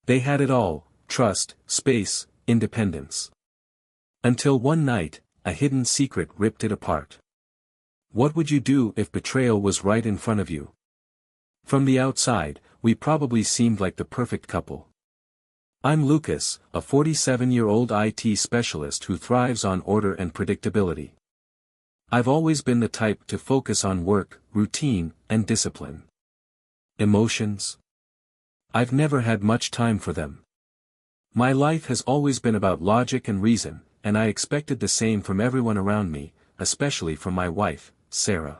They had it all: trust, space, independence. Until one night, a hidden secret ripped it apart. What would you do if betrayal was right in front of you? From the outside, we probably seemed like the perfect couple. I'm Lucas, a 47-year-old IT specialist who thrives on order and predictability. I've always been the type to focus on work, routine, and discipline. Emotions? I've never had much time for them. My life has always been about logic and reason, and I expected the same from everyone around me, especially from my wife, Sarah.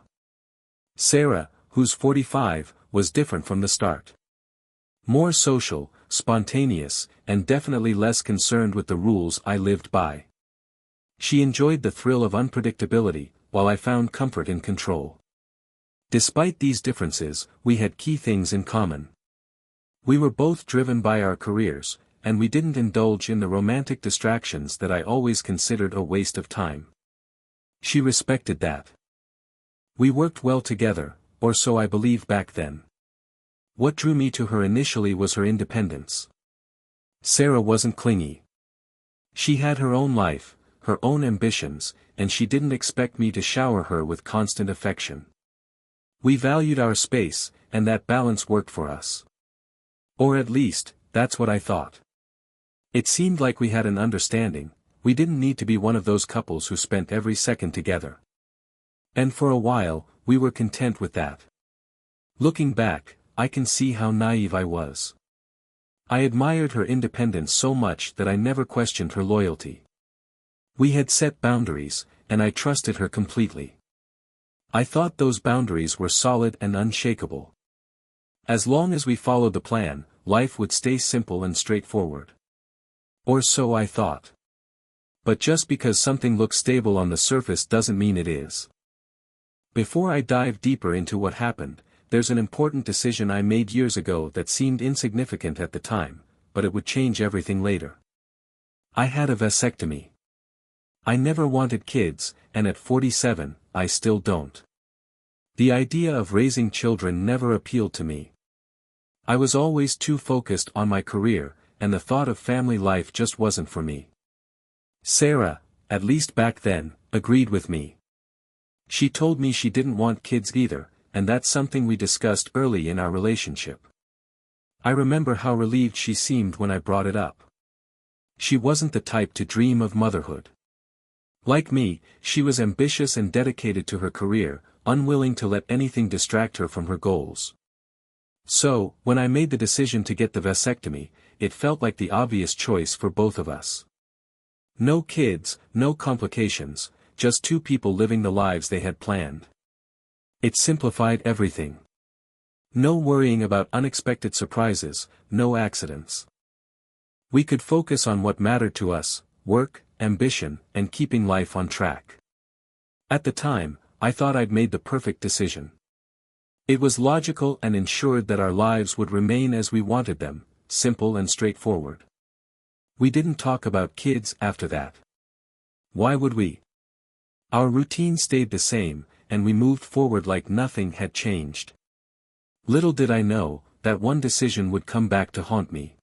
Sarah, who's 45, was different from the start. More social, spontaneous, and definitely less concerned with the rules I lived by. She enjoyed the thrill of unpredictability, while I found comfort in control. Despite these differences, we had key things in common. We were both driven by our careers, and we didn't indulge in the romantic distractions that I always considered a waste of time. She respected that. We worked well together, or so I believed back then. What drew me to her initially was her independence. Sarah wasn't clingy. She had her own life, her own ambitions, and she didn't expect me to shower her with constant affection. We valued our space, and that balance worked for us. Or at least, that's what I thought. It seemed like we had an understanding. We didn't need to be one of those couples who spent every second together. And for a while, we were content with that. Looking back, I can see how naive I was. I admired her independence so much that I never questioned her loyalty. We had set boundaries, and I trusted her completely. I thought those boundaries were solid and unshakable. As long as we followed the plan, life would stay simple and straightforward. Or so I thought. But just because something looks stable on the surface doesn't mean it is. Before I dive deeper into what happened, there's an important decision I made years ago that seemed insignificant at the time, but it would change everything later. I had a vasectomy. I never wanted kids, and at 47, I still don't. The idea of raising children never appealed to me. I was always too focused on my career, and the thought of family life just wasn't for me. Sarah, at least back then, agreed with me. She told me she didn't want kids either, and that's something we discussed early in our relationship. I remember how relieved she seemed when I brought it up. She wasn't the type to dream of motherhood. Like me, she was ambitious and dedicated to her career, unwilling to let anything distract her from her goals. So, when I made the decision to get the vasectomy, it felt like the obvious choice for both of us. No kids, no complications, just two people living the lives they had planned. It simplified everything. No worrying about unexpected surprises, no accidents. We could focus on what mattered to us: work, ambition, and keeping life on track. At the time, I thought I'd made the perfect decision. It was logical and ensured that our lives would remain as we wanted them, simple and straightforward. We didn't talk about kids after that. Why would we? Our routine stayed the same, and we moved forward like nothing had changed. Little did I know, that one decision would come back to haunt me.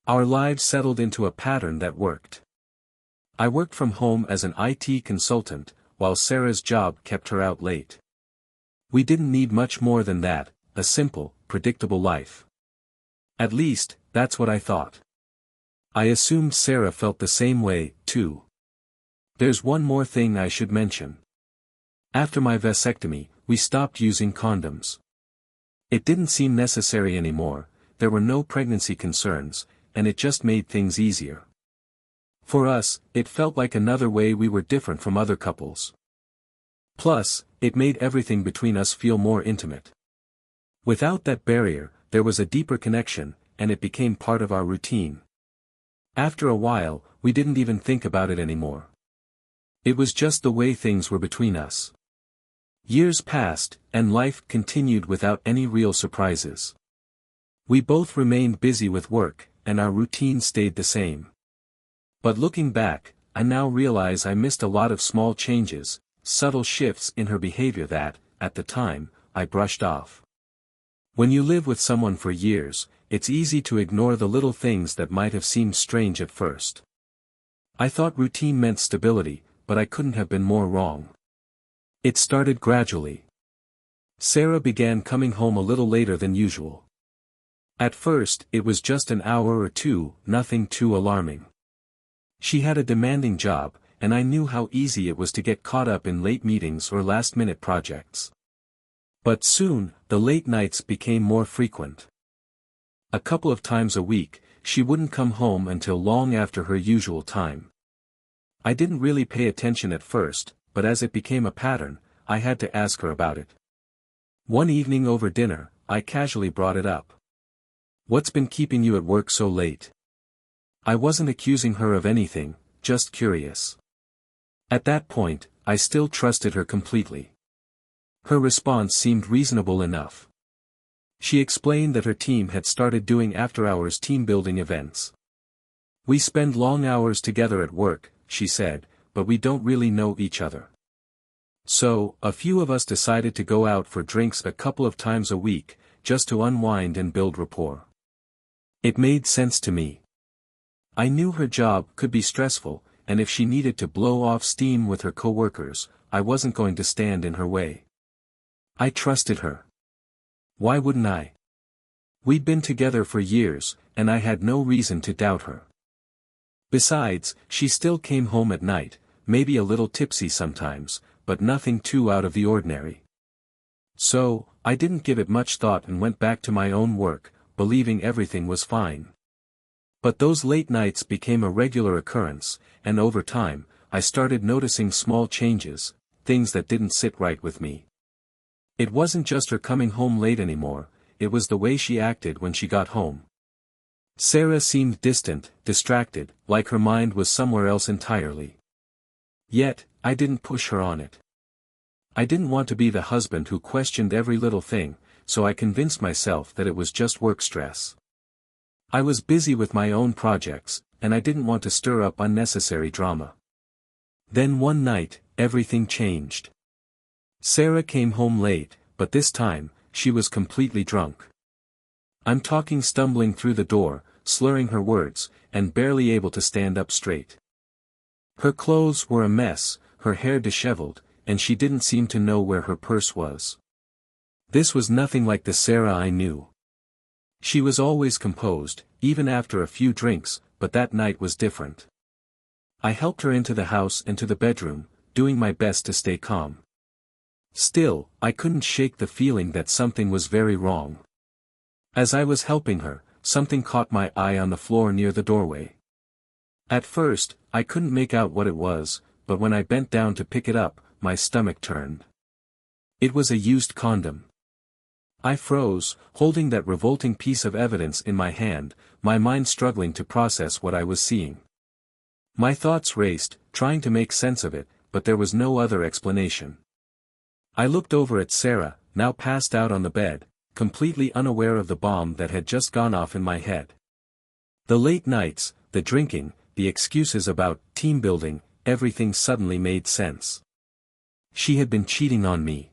Our lives settled into a pattern that worked. I worked from home as an IT consultant, while Sarah's job kept her out late. We didn't need much more than that, a simple, predictable life. At least, that's what I thought. I assumed Sarah felt the same way, too. There's one more thing I should mention. After my vasectomy, we stopped using condoms. It didn't seem necessary anymore, there were no pregnancy concerns, and it just made things easier. For us, it felt like another way we were different from other couples. Plus, it made everything between us feel more intimate. Without that barrier, there was a deeper connection, and it became part of our routine. After a while, we didn't even think about it anymore. It was just the way things were between us. Years passed, and life continued without any real surprises. We both remained busy with work, and our routine stayed the same. But looking back, I now realize I missed a lot of small changes, subtle shifts in her behavior that, at the time, I brushed off. When you live with someone for years, it's easy to ignore the little things that might have seemed strange at first. I thought routine meant stability, but I couldn't have been more wrong. It started gradually. Sarah began coming home a little later than usual. At first, it was just an hour or two, nothing too alarming. She had a demanding job, and I knew how easy it was to get caught up in late meetings or last-minute projects. But soon, the late nights became more frequent. A couple of times a week, she wouldn't come home until long after her usual time. I didn't really pay attention at first, but as it became a pattern, I had to ask her about it. One evening over dinner, I casually brought it up. "What's been keeping you at work so late?" I wasn't accusing her of anything, just curious. At that point, I still trusted her completely. Her response seemed reasonable enough. She explained that her team had started doing after-hours team-building events. "We spend long hours together at work," she said, "but we don't really know each other. So, a few of us decided to go out for drinks a couple of times a week, just to unwind and build rapport." It made sense to me. I knew her job could be stressful, and if she needed to blow off steam with her coworkers, I wasn't going to stand in her way. I trusted her. Why wouldn't I? We'd been together for years, and I had no reason to doubt her. Besides, she still came home at night, maybe a little tipsy sometimes, but nothing too out of the ordinary. So, I didn't give it much thought and went back to my own work, believing everything was fine. But those late nights became a regular occurrence, and over time, I started noticing small changes, things that didn't sit right with me. It wasn't just her coming home late anymore, it was the way she acted when she got home. Sarah seemed distant, distracted, like her mind was somewhere else entirely. Yet, I didn't push her on it. I didn't want to be the husband who questioned every little thing, so I convinced myself that it was just work stress. I was busy with my own projects, and I didn't want to stir up unnecessary drama. Then one night, everything changed. Sarah came home late, but this time, she was completely drunk. I'm talking stumbling through the door, slurring her words, and barely able to stand up straight. Her clothes were a mess, her hair disheveled, and she didn't seem to know where her purse was. This was nothing like the Sarah I knew. She was always composed, even after a few drinks, but that night was different. I helped her into the house and to the bedroom, doing my best to stay calm. Still, I couldn't shake the feeling that something was very wrong. As I was helping her, something caught my eye on the floor near the doorway. At first, I couldn't make out what it was, but when I bent down to pick it up, my stomach turned. It was a used condom. I froze, holding that revolting piece of evidence in my hand, my mind struggling to process what I was seeing. My thoughts raced, trying to make sense of it, but there was no other explanation. I looked over at Sarah, now passed out on the bed, completely unaware of the bomb that had just gone off in my head. The late nights, the drinking, the excuses about team building, everything suddenly made sense. She had been cheating on me.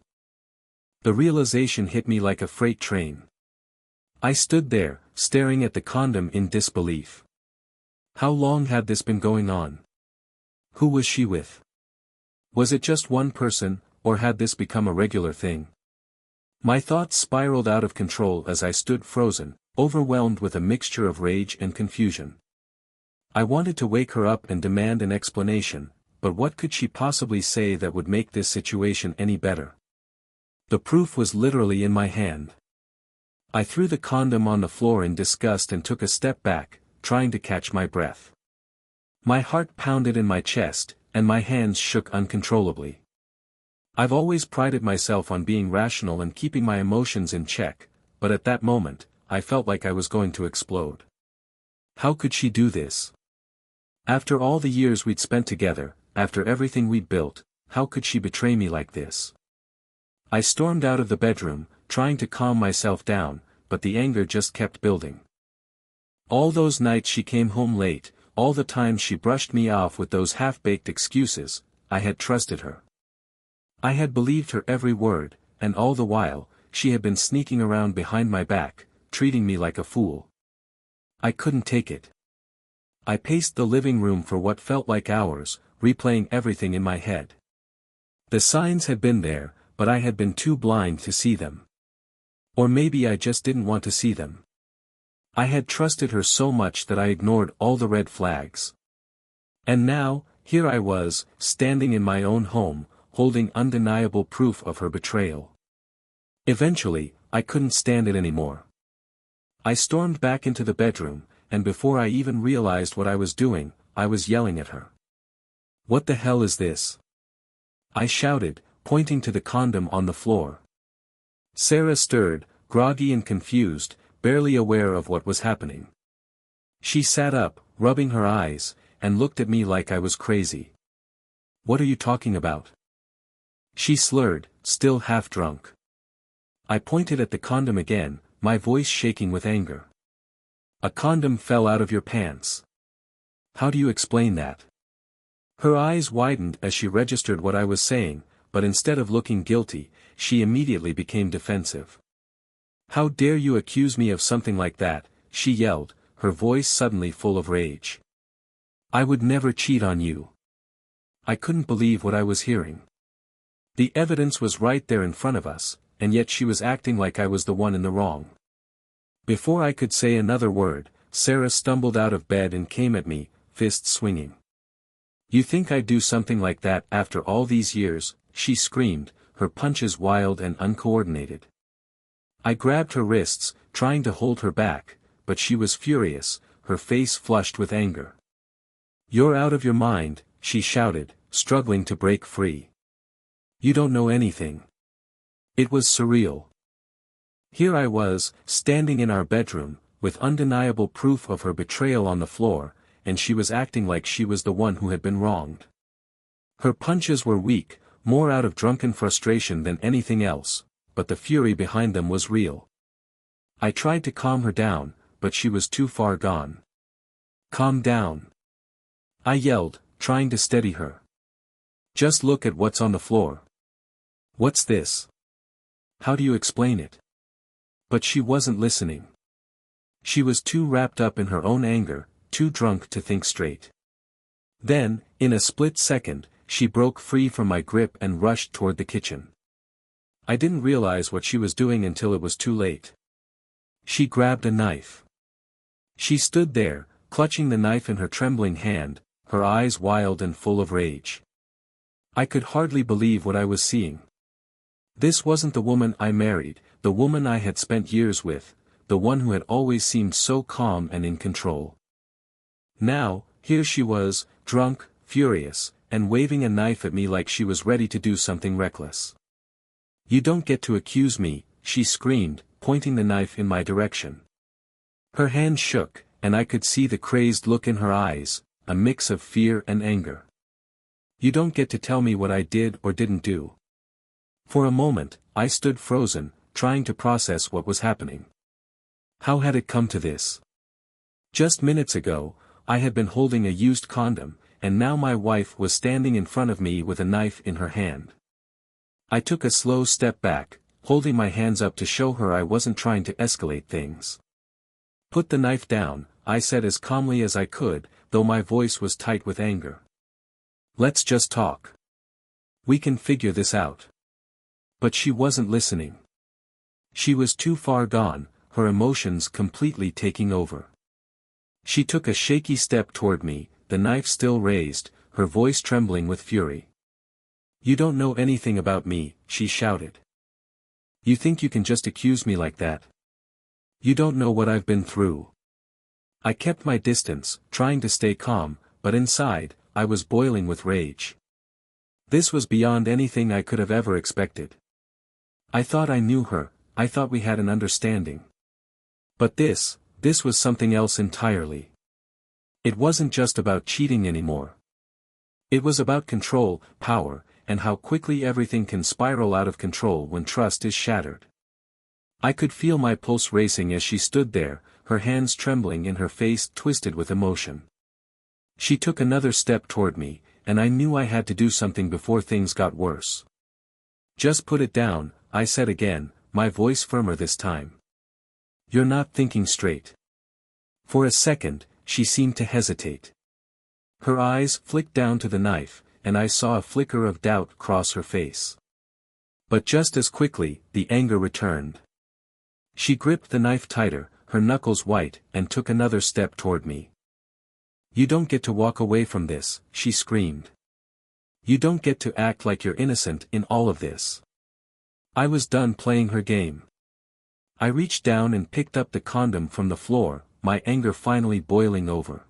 The realization hit me like a freight train. I stood there, staring at the condom in disbelief. How long had this been going on? Who was she with? Was it just one person, or had this become a regular thing? My thoughts spiraled out of control as I stood frozen, overwhelmed with a mixture of rage and confusion. I wanted to wake her up and demand an explanation, but what could she possibly say that would make this situation any better? The proof was literally in my hand. I threw the condom on the floor in disgust and took a step back, trying to catch my breath. My heart pounded in my chest, and my hands shook uncontrollably. I've always prided myself on being rational and keeping my emotions in check, but at that moment, I felt like I was going to explode. How could she do this? After all the years we'd spent together, after everything we'd built, how could she betray me like this? I stormed out of the bedroom, trying to calm myself down, but the anger just kept building. All those nights she came home late, all the times she brushed me off with those half-baked excuses, I had trusted her. I had believed her every word, and all the while, she had been sneaking around behind my back, treating me like a fool. I couldn't take it. I paced the living room for what felt like hours, replaying everything in my head. The signs had been there, but I had been too blind to see them. Or maybe I just didn't want to see them. I had trusted her so much that I ignored all the red flags. And now, here I was, standing in my own home, holding undeniable proof of her betrayal. Eventually, I couldn't stand it anymore. I stormed back into the bedroom, and before I even realized what I was doing, I was yelling at her. "What the hell is this?" I shouted, pointing to the condom on the floor. Sarah stirred, groggy and confused, barely aware of what was happening. She sat up, rubbing her eyes, and looked at me like I was crazy. "What are you talking about?" She slurred, still half drunk. I pointed at the condom again, my voice shaking with anger. "A condom fell out of your pants. How do you explain that?" Her eyes widened as she registered what I was saying, but instead of looking guilty, she immediately became defensive. "How dare you accuse me of something like that?" she yelled, her voice suddenly full of rage. "I would never cheat on you." I couldn't believe what I was hearing. The evidence was right there in front of us, and yet she was acting like I was the one in the wrong. Before I could say another word, Sarah stumbled out of bed and came at me, fists swinging. "You think I'd do something like that after all these years?" she screamed, her punches wild and uncoordinated. I grabbed her wrists, trying to hold her back, but she was furious, her face flushed with anger. "You're out of your mind," she shouted, struggling to break free. "You don't know anything." It was surreal. Here I was, standing in our bedroom, with undeniable proof of her betrayal on the floor, and she was acting like she was the one who had been wronged. Her punches were weak, more out of drunken frustration than anything else, but the fury behind them was real. I tried to calm her down, but she was too far gone. "Calm down," I yelled, trying to steady her. "Just look at what's on the floor. What's this? How do you explain it?" But she wasn't listening. She was too wrapped up in her own anger, too drunk to think straight. Then, in a split second, she broke free from my grip and rushed toward the kitchen. I didn't realize what she was doing until it was too late. She grabbed a knife. She stood there, clutching the knife in her trembling hand, her eyes wild and full of rage. I could hardly believe what I was seeing. This wasn't the woman I married, the woman I had spent years with, the one who had always seemed so calm and in control. Now, here she was, drunk, furious, and waving a knife at me like she was ready to do something reckless. "You don't get to accuse me," she screamed, pointing the knife in my direction. Her hand shook, and I could see the crazed look in her eyes, a mix of fear and anger. "You don't get to tell me what I did or didn't do." For a moment, I stood frozen, trying to process what was happening. How had it come to this? Just minutes ago, I had been holding a used condom, and now my wife was standing in front of me with a knife in her hand. I took a slow step back, holding my hands up to show her I wasn't trying to escalate things. "Put the knife down," I said as calmly as I could, though my voice was tight with anger. "Let's just talk. We can figure this out." But she wasn't listening. She was too far gone, her emotions completely taking over. She took a shaky step toward me, the knife still raised, her voice trembling with fury. "You don't know anything about me," she shouted. "You think you can just accuse me like that? You don't know what I've been through." I kept my distance, trying to stay calm, but inside, I was boiling with rage. This was beyond anything I could have ever expected. I thought I knew her, I thought we had an understanding. But this was something else entirely. It wasn't just about cheating anymore. It was about control, power, and how quickly everything can spiral out of control when trust is shattered. I could feel my pulse racing as she stood there, her hands trembling and her face twisted with emotion. She took another step toward me, and I knew I had to do something before things got worse. "Just put it down," I said again, my voice firmer this time. "You're not thinking straight. For a second, she seemed to hesitate. Her eyes flicked down to the knife, and I saw a flicker of doubt cross her face. But just as quickly, the anger returned. She gripped the knife tighter, her knuckles white, and took another step toward me. "You don't get to walk away from this," she screamed. "You don't get to act like you're innocent in all of this." I was done playing her game. I reached down and picked up the condom from the floor, my anger finally boiling over.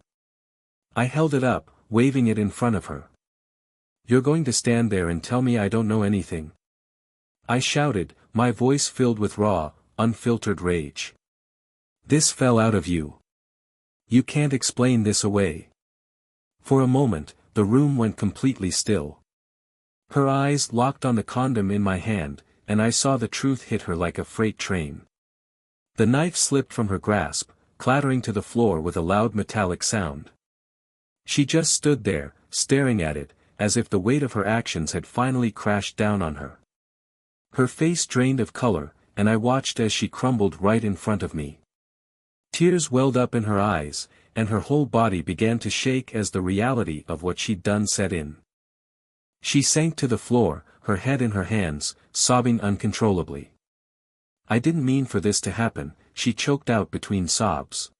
I held it up, waving it in front of her. "You're going to stand there and tell me I don't know anything?" I shouted, my voice filled with raw, unfiltered rage. "This fell out of you. You can't explain this away." For a moment, the room went completely still. Her eyes locked on the condom in my hand, and I saw the truth hit her like a freight train. The knife slipped from her grasp, clattering to the floor with a loud metallic sound. She just stood there, staring at it, as if the weight of her actions had finally crashed down on her. Her face drained of color, and I watched as she crumbled right in front of me. Tears welled up in her eyes, and her whole body began to shake as the reality of what she'd done set in. She sank to the floor, her head in her hands, sobbing uncontrollably. "I didn't mean for this to happen," she choked out between sobs.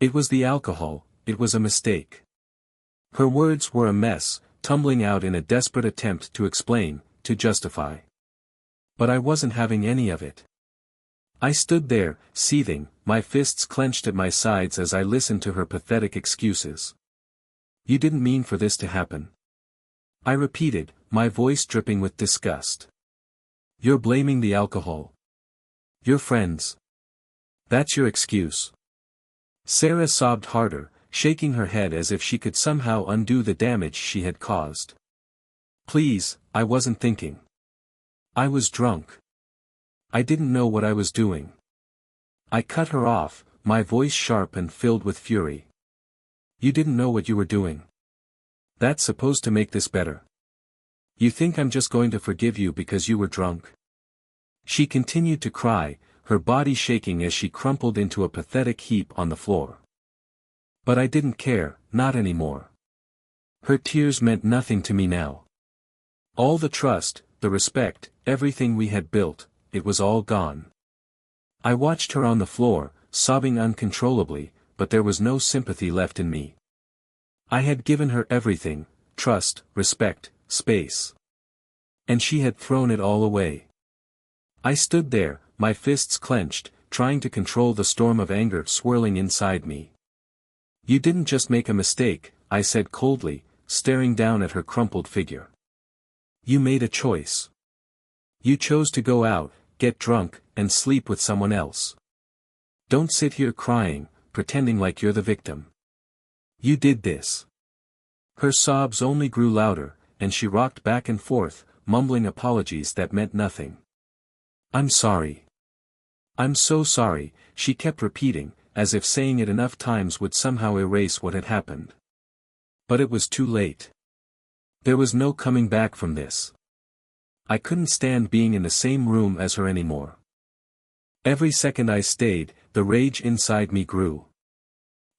"It was the alcohol, it was a mistake." Her words were a mess, tumbling out in a desperate attempt to explain, to justify. But I wasn't having any of it. I stood there, seething, my fists clenched at my sides as I listened to her pathetic excuses. "You didn't mean for this to happen," I repeated, my voice dripping with disgust. "You're blaming the alcohol. Your friends. That's your excuse." Sarah sobbed harder, shaking her head as if she could somehow undo the damage she had caused. "Please, I wasn't thinking. I was drunk. I didn't know what I was doing." I cut her off, my voice sharp and filled with fury. "You didn't know what you were doing. That's supposed to make this better. You think I'm just going to forgive you because you were drunk?" She continued to cry, her body shaking as she crumpled into a pathetic heap on the floor. But I didn't care, not anymore. Her tears meant nothing to me now. All the trust, the respect, everything we had built, it was all gone. I watched her on the floor, sobbing uncontrollably, but there was no sympathy left in me. I had given her everything, trust, respect, space. And she had thrown it all away. I stood there, my fists clenched, trying to control the storm of anger swirling inside me. "You didn't just make a mistake," I said coldly, staring down at her crumpled figure. "You made a choice. You chose to go out, get drunk, and sleep with someone else. Don't sit here crying, pretending like you're the victim. You did this." Her sobs only grew louder, and she rocked back and forth, mumbling apologies that meant nothing. "I'm sorry. I'm so sorry," she kept repeating, as if saying it enough times would somehow erase what had happened. But it was too late. There was no coming back from this. I couldn't stand being in the same room as her anymore. Every second I stayed, the rage inside me grew.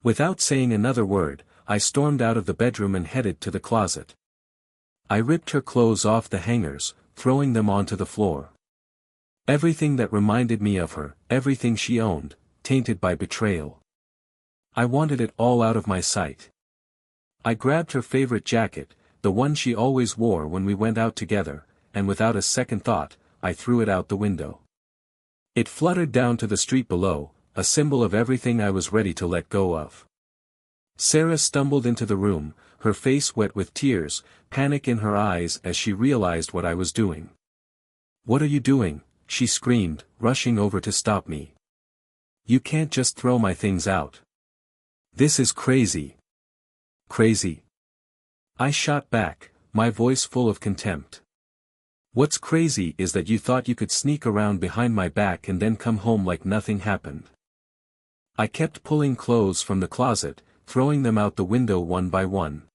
Without saying another word, I stormed out of the bedroom and headed to the closet. I ripped her clothes off the hangers, throwing them onto the floor. Everything that reminded me of her, everything she owned, tainted by betrayal. I wanted it all out of my sight. I grabbed her favorite jacket, the one she always wore when we went out together, and without a second thought, I threw it out the window. It fluttered down to the street below, a symbol of everything I was ready to let go of. Sarah stumbled into the room, her face wet with tears, panic in her eyes as she realized what I was doing. "What are you doing?" she screamed, rushing over to stop me. "You can't just throw my things out. This is crazy." "Crazy?" I shot back, my voice full of contempt. "What's crazy is that you thought you could sneak around behind my back and then come home like nothing happened." I kept pulling clothes from the closet, throwing them out the window one by one.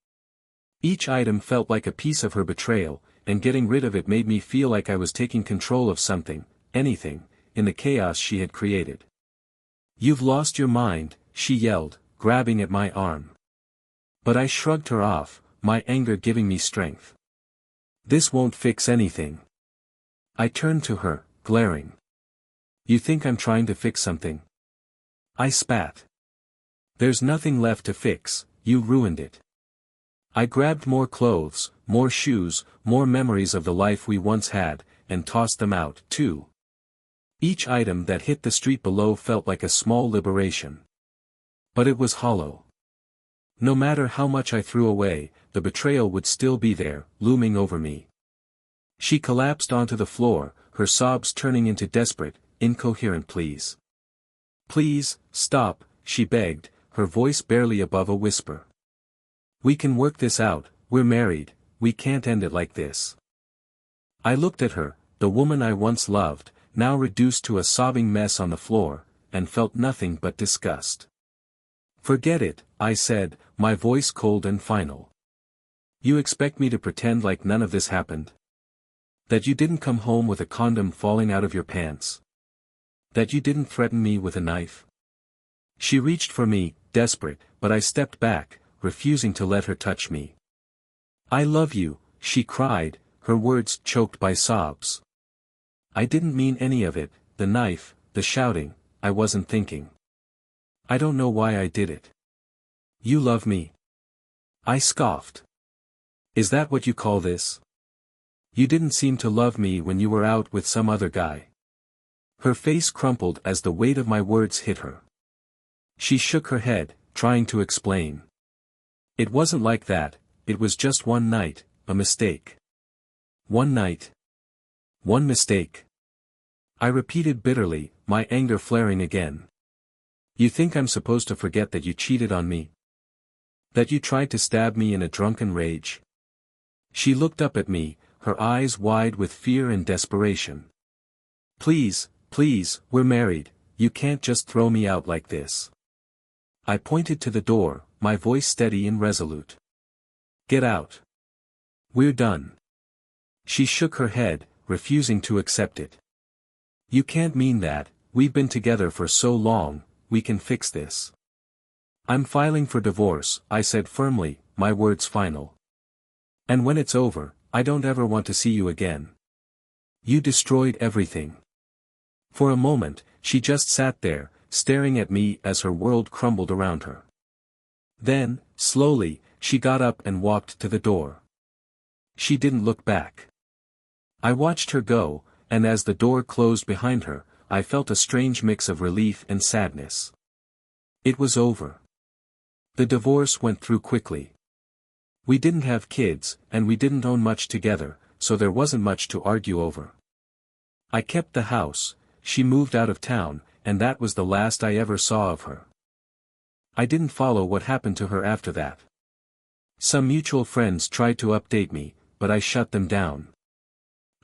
Each item felt like a piece of her betrayal, and getting rid of it made me feel like I was taking control of something, anything, in the chaos she had created. "You've lost your mind," she yelled, grabbing at my arm. But I shrugged her off, my anger giving me strength. This won't fix anything. I turned to her, glaring. You think I'm trying to fix something? I spat. There's nothing left to fix, you ruined it. I grabbed more clothes, more shoes, more memories of the life we once had, and tossed them out, too. Each item that hit the street below felt like a small liberation. But it was hollow. No matter how much I threw away, the betrayal would still be there, looming over me. She collapsed onto the floor, her sobs turning into desperate, incoherent pleas. Please, stop, she begged, her voice barely above a whisper. We can work this out, we're married, we can't end it like this. I looked at her, the woman I once loved, now reduced to a sobbing mess on the floor, and felt nothing but disgust. Forget it, I said, my voice cold and final. You expect me to pretend like none of this happened? That you didn't come home with a condom falling out of your pants? That you didn't threaten me with a knife? She reached for me, desperate, but I stepped back, refusing to let her touch me. I love you, she cried, her words choked by sobs. I didn't mean any of it, the knife, the shouting, I wasn't thinking. I don't know why I did it. You love me? I scoffed. Is that what you call this? You didn't seem to love me when you were out with some other guy. Her face crumpled as the weight of my words hit her. She shook her head, trying to explain. It wasn't like that, it was just one night, a mistake. One night. One mistake. I repeated bitterly, my anger flaring again. You think I'm supposed to forget that you cheated on me? That you tried to stab me in a drunken rage? She looked up at me, her eyes wide with fear and desperation. Please, please, we're married, you can't just throw me out like this. I pointed to the door, my voice steady and resolute. Get out. We're done. She shook her head, refusing to accept it. You can't mean that, we've been together for so long, we can fix this. I'm filing for divorce, I said firmly, my words final. And when it's over, I don't ever want to see you again. You destroyed everything. For a moment, she just sat there, staring at me as her world crumbled around her. Then, slowly, she got up and walked to the door. She didn't look back. I watched her go, and as the door closed behind her, I felt a strange mix of relief and sadness. It was over. The divorce went through quickly. We didn't have kids, and we didn't own much together, so there wasn't much to argue over. I kept the house, she moved out of town, and that was the last I ever saw of her. I didn't follow what happened to her after that. Some mutual friends tried to update me, but I shut them down.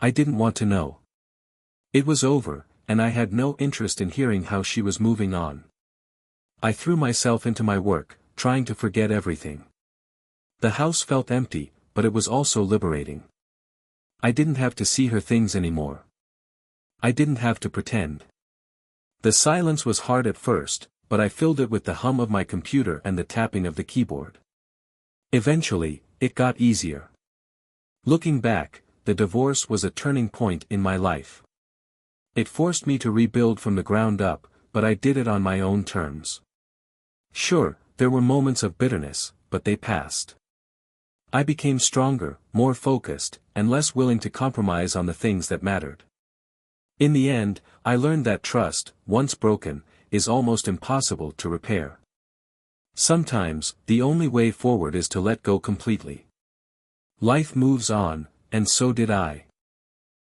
I didn't want to know. It was over, and I had no interest in hearing how she was moving on. I threw myself into my work, trying to forget everything. The house felt empty, but it was also liberating. I didn't have to see her things anymore. I didn't have to pretend. The silence was hard at first, but I filled it with the hum of my computer and the tapping of the keyboard. Eventually, it got easier. Looking back, the divorce was a turning point in my life. It forced me to rebuild from the ground up, but I did it on my own terms. Sure, there were moments of bitterness, but they passed. I became stronger, more focused, and less willing to compromise on the things that mattered. In the end, I learned that trust, once broken, is almost impossible to repair. Sometimes, the only way forward is to let go completely. Life moves on, and so did I.